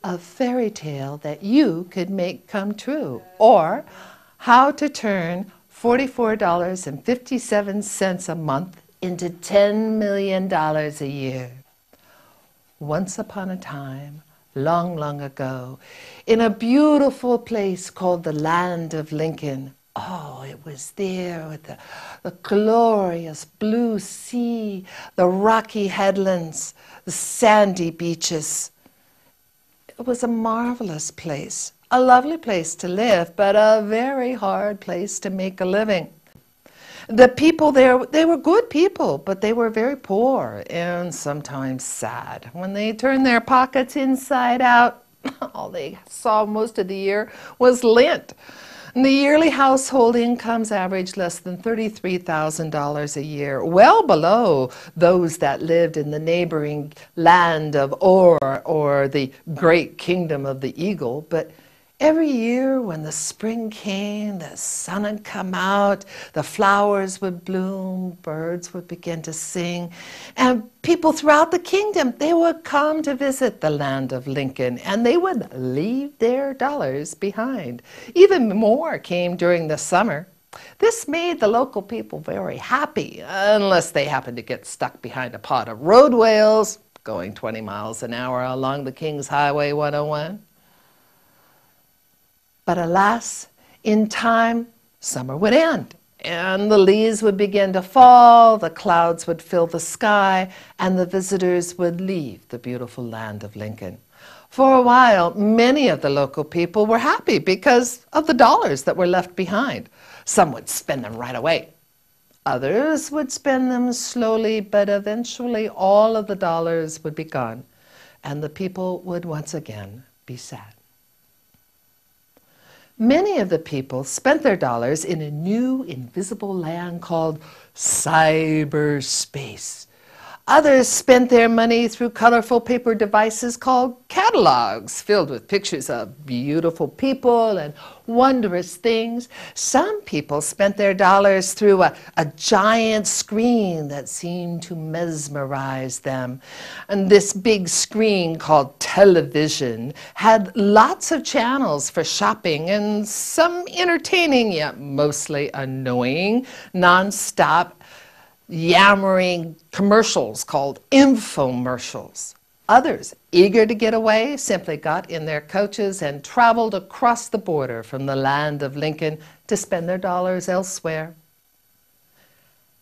a fairy tale that you could make come true, or how to turn $44.57 a month into $10 million a year. Once upon a time, long, long ago, in a beautiful place called the land of Lincoln. Oh, it was there with the glorious blue sea, the rocky headlands, the sandy beaches. It was a marvelous place, a lovely place to live, but a very hard place to make a living. The people there, they were good people, but they were very poor and sometimes sad. When they turned their pockets inside out, all they saw most of the year was lint. And the yearly household incomes averaged less than $33,000 a year, well below those that lived in the neighboring land of Or, or the great kingdom of the eagle. But every year when the spring came, the sun would come out, the flowers would bloom, birds would begin to sing, and people throughout the kingdom, they would come to visit the land of Lincoln, and they would leave their dollars behind. Even more came during the summer. This made the local people very happy, unless they happened to get stuck behind a pod of road whales going 20 miles an hour along the King's Highway 101. But alas, in time, summer would end, and the leaves would begin to fall, the clouds would fill the sky, and the visitors would leave the beautiful land of Lincoln. For a while, many of the local people were happy because of the dollars that were left behind. Some would spend them right away. Others would spend them slowly, but eventually all of the dollars would be gone, and the people would once again be sad. Many of the people spent their dollars in a new invisible land called cyberspace. Others spent their money through colorful paper devices called catalogs, filled with pictures of beautiful people and wondrous things. Some people spent their dollars through a giant screen that seemed to mesmerize them. And this big screen called television had lots of channels for shopping and some entertaining, yet mostly annoying, non-stop yammering commercials called infomercials. Others, eager to get away, simply got in their coaches and traveled across the border from the land of Lincoln to spend their dollars elsewhere.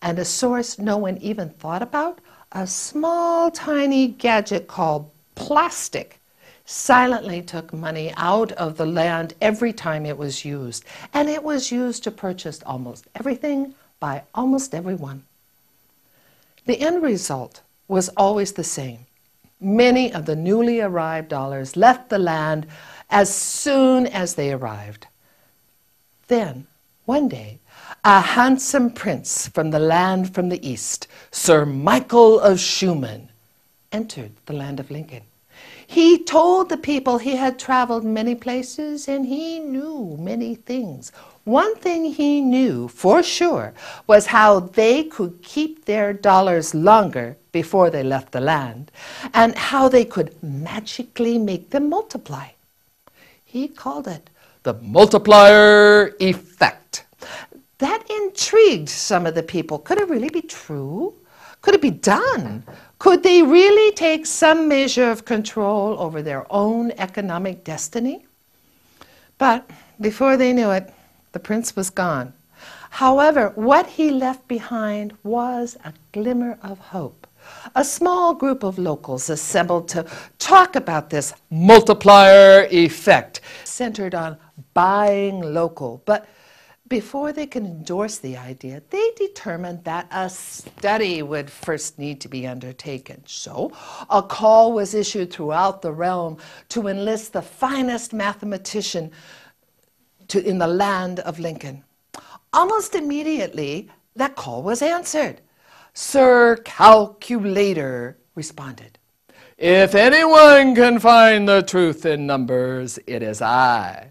And a source no one even thought about, a small, tiny gadget called plastic, silently took money out of the land every time it was used. And it was used to purchase almost everything by almost everyone. The end result was always the same. Many of the newly arrived dollars left the land as soon as they arrived. Then, one day, a handsome prince from the land from the east, Sir Michael of Schumann, entered the land of Lincoln. He told the people he had traveled many places and he knew many things. One thing he knew for sure was how they could keep their dollars longer before they left the land, and how they could magically make them multiply. He called it the multiplier effect. That intrigued some of the people. Could it really be true? Could it be done? Could they really take some measure of control over their own economic destiny? But before they knew it, the prince was gone. However, what he left behind was a glimmer of hope. A small group of locals assembled to talk about this multiplier effect, centered on buying local. But before they could endorse the idea, they determined that a study would first need to be undertaken. So a call was issued throughout the realm to enlist the finest mathematician in the land of Lincoln. Almost immediately, that call was answered. Sir Calculator responded, "If anyone can find the truth in numbers, it is I."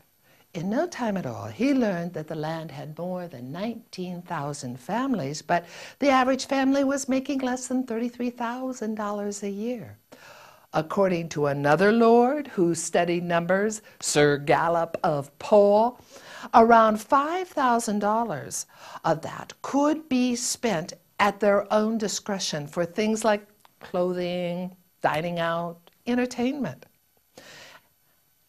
In no time at all, he learned that the land had more than 19,000 families, but the average family was making less than $33,000 a year. According to another lord who studied numbers, Sir Gallup of Pole, around $5,000 of that could be spent at their own discretion for things like clothing, dining out, entertainment.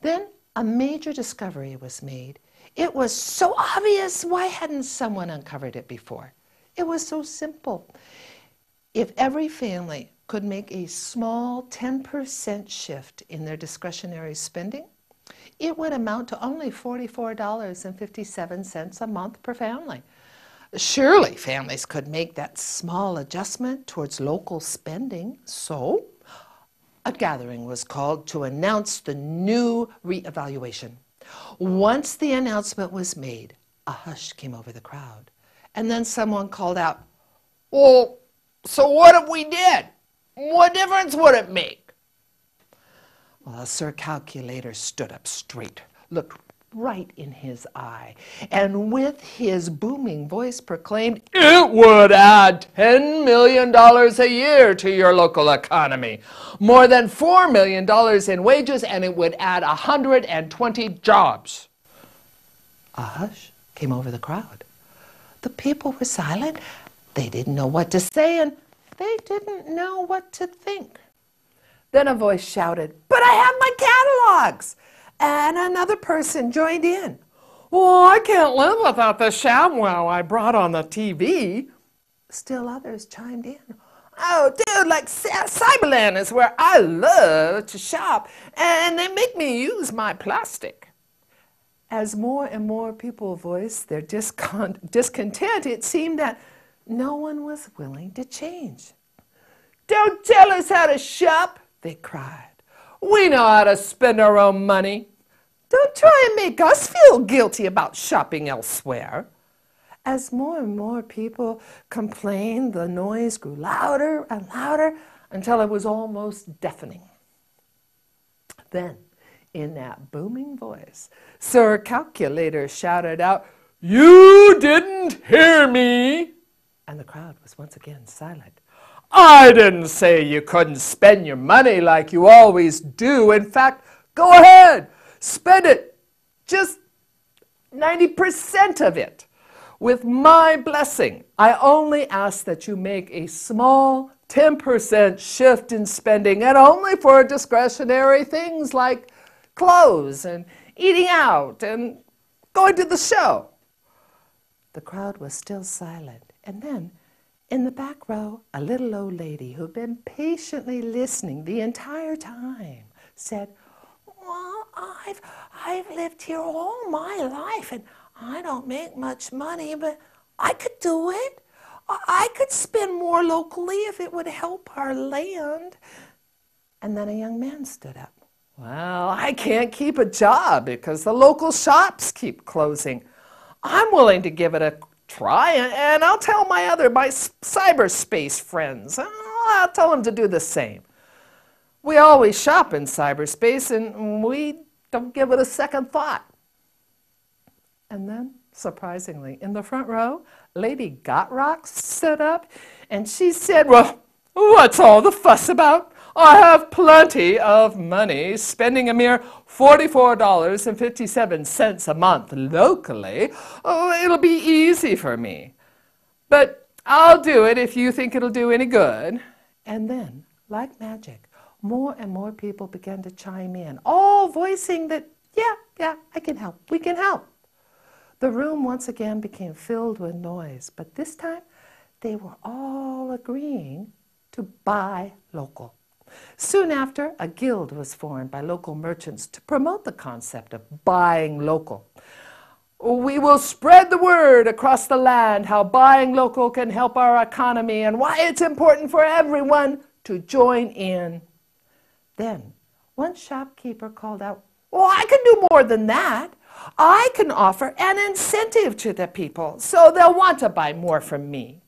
Then a major discovery was made. It was so obvious. Why hadn't someone uncovered it before? It was so simple. If every family could make a small 10% shift in their discretionary spending, it would amount to only $44.57 a month per family. Surely families could make that small adjustment towards local spending. So a gathering was called to announce the new reevaluation. Once the announcement was made, a hush came over the crowd. And then someone called out, "Well, so what if we did? What difference would it make?" Well, Sir Calculator stood up straight, looked right in his eye, and with his booming voice proclaimed, "It would add $10 million a year to your local economy, more than $4 million in wages, and it would add 120 jobs." A hush came over the crowd. The people were silent. They didn't know what to say, and they didn't know what to think. Then a voice shouted, "But I have my catalogs!" And another person joined in. "Well, I can't live without the ShamWow I brought on the TV." Still others chimed in. "Oh, dude, like Cyberland is where I love to shop, and they make me use my plastic." As more and more people voiced their discontent, it seemed that no one was willing to change. "Don't tell us how to shop," they cried. "We know how to spend our own money. Don't try and make us feel guilty about shopping elsewhere." As more and more people complained, the noise grew louder and louder until it was almost deafening. Then, in that booming voice, Sir Calculator shouted out, "You didn't hear me!" And the crowd was once again silent. "I didn't say you couldn't spend your money like you always do. In fact, go ahead, spend it, just 90% of it. With my blessing, I only ask that you make a small 10% shift in spending, and only for discretionary things like clothes and eating out and going to the show." The crowd was still silent, and then in the back row, a little old lady who'd been patiently listening the entire time said, "Well, I've lived here all my life, and I don't make much money, but I could do it. I could spend more locally if it would help our land." And then a young man stood up. "Well, I can't keep a job because the local shops keep closing. I'm willing to give it a try, and I'll tell my cyberspace friends. I'll tell them to do the same. We always shop in cyberspace, and we don't give it a second thought." And then, surprisingly, in the front row, Lady Gotrock stood up, and she said, "Well, what's all the fuss about? I have plenty of money, spending a mere $44.57 a month locally. Oh, it'll be easy for me. But I'll do it if you think it'll do any good." And then, like magic, more and more people began to chime in, all voicing that, yeah, I can help, we can help. The room once again became filled with noise, but this time they were all agreeing to buy local. Soon after, a guild was formed by local merchants to promote the concept of buying local. "We will spread the word across the land how buying local can help our economy and why it's important for everyone to join in." Then, one shopkeeper called out, "Well, I can do more than that. I can offer an incentive to the people so they'll want to buy more from me."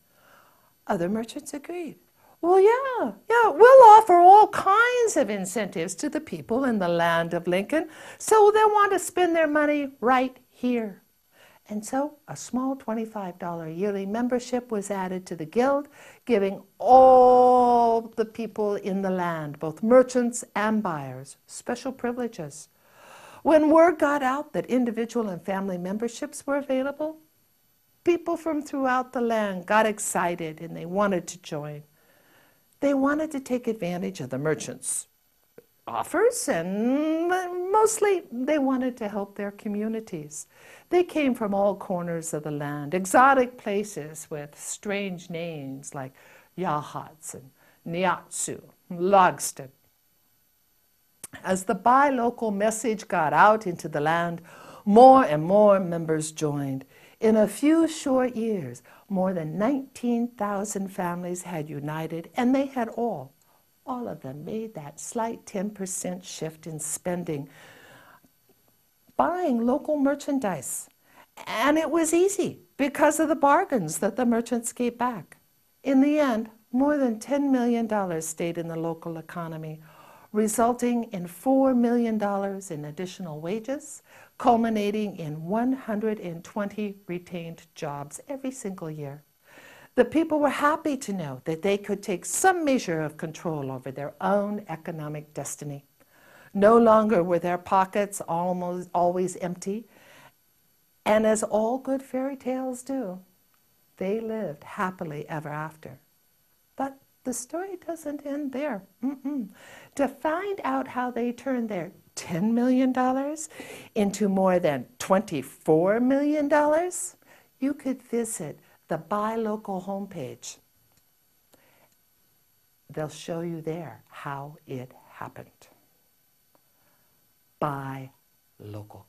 Other merchants agreed. "Well, yeah, we'll offer all kinds of incentives to the people in the land of Lincoln so they'll want to spend their money right here." And so a small $25 yearly membership was added to the guild, giving all the people in the land, both merchants and buyers, special privileges. When word got out that individual and family memberships were available, people from throughout the land got excited and they wanted to join. They wanted to take advantage of the merchants' offers, and mostly they wanted to help their communities. They came from all corners of the land, exotic places with strange names like Yahats and Niatsu, Logston. As the buy local message got out into the land, more and more members joined. In a few short years, more than 19,000 families had united, and they had all of them made that slight 10% shift in spending, buying local merchandise. And it was easy because of the bargains that the merchants gave back. In the end, more than $10 million stayed in the local economy, resulting in $4 million in additional wages, culminating in 120 retained jobs every single year. The people were happy to know that they could take some measure of control over their own economic destiny. No longer were their pockets almost always empty, and as all good fairy tales do, they lived happily ever after. But the story doesn't end there. To find out how they turned their $10 million into more than $24 million, you could visit the Buy Local homepage. They'll show you there how it happened. Buy Local.